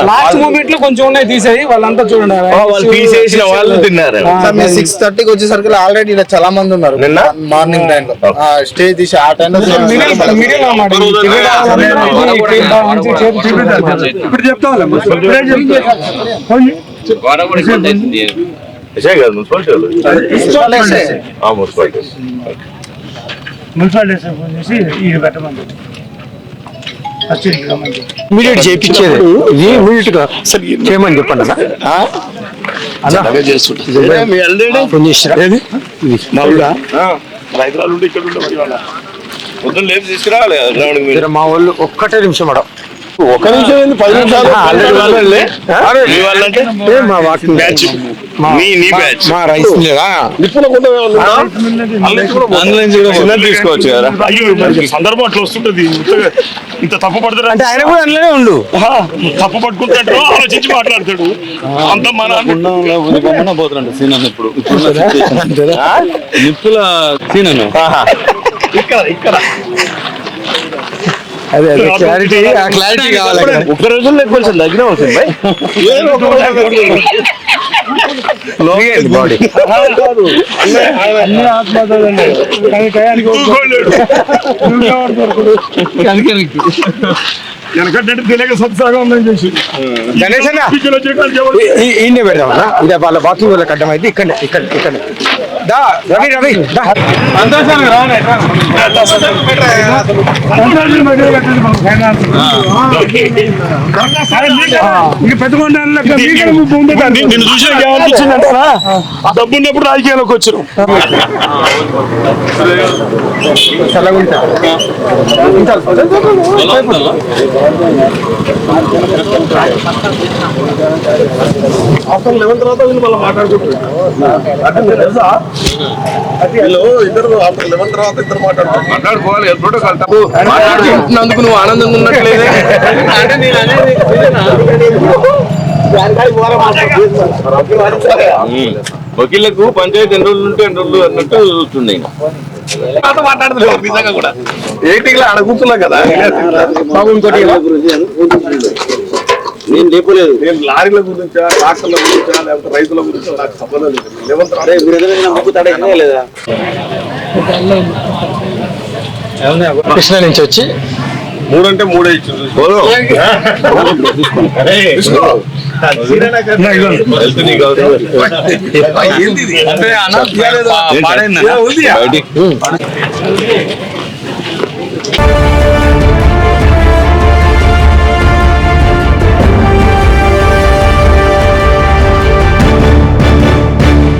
Last moment లో కొంచెం ఉన్నాయి తీసేది వాళ్ళంతా చూడండి వాళ్ళు తీసేసిన వాళ్ళు తిన్నారు. 6:30కి వచ్చేసరికి ఆల్రెడీ ఇలా చాలా మంది ఉన్నారు. నిన్న మార్నింగ్ టైం లో స్టే తీసి ఆ టైంలో ఇమీడియట్ చేయించేది ఇది ఇమీడియట్ గా చేయమని చెప్పండి మా వాళ్ళు ఒక్కటే నిమిషం మేడం ఒక నిమిషం 10 నిమిషాలు మా రైస్ తీసుకోవచ్చు కదా. సందర్భం అట్లా వస్తుంటది. ఇంత తప్పు పడతారు అంటే ఆయన కూడా అందులోనే ఉండు తప్పు పట్టుకుంటాడు ఆలోచించి మాట్లాడతాడు. అంత మన పోతున్నాడు సీన్ అన్న ఇప్పుడు నిప్పుల సీన్ అన్న ఇక్కడ అదే క్లారిటీ క్లారిటీ కావాలి. ఒక్క రోజుల్లో కొంచెం దగ్గర అవుతుంది బాడీ వెనకంటే తెలియక సత్సాగా ఉందని చేసి గణేష్ అన్న ఈయనే పెడదామన్నా. ఇదే వాళ్ళ బాత్రూమ్ వాళ్ళకి అడ్డం అయితే ఇక్కడ ఇక్కడ ఇక్కడ రవి రవి నిన్ను చూసి ఏమనిపించిందంటారా డబ్బు ఉన్నప్పుడు రాజకీయాల్లోకి వచ్చారు. అసలు 11 తర్వాత వీళ్ళు మళ్ళీ మాట్లాడుకుంటారు. ఇద్దరు 11 తర్వాత ఇద్దరు మాట్లాడుకోవాలి. ఎప్పుడో మాట్లాడుకుంటున్నందుకు నువ్వు ఆనందంగా ఉన్నట్లేదే. వకీళ్లకు పంచాయతీ ఎన్ని రోజులు ఉంటే ఎన్ని రోజులు అన్నట్టు చూస్తుండే. మాట్లాడుతున్నావు నిజంగా కూడా ఏటీలో అడుగుతున్నా కదా. నేను లేపలేదు. నేను లారీల గురించా ట్రాక్టర్ల గురించా లేకపోతే రైతుల గురించా నాకు సంబంధం లేదు. లేదా కృష్ణ నుంచి వచ్చి 3 అంటే 3 ఇచ్చింది. అంటే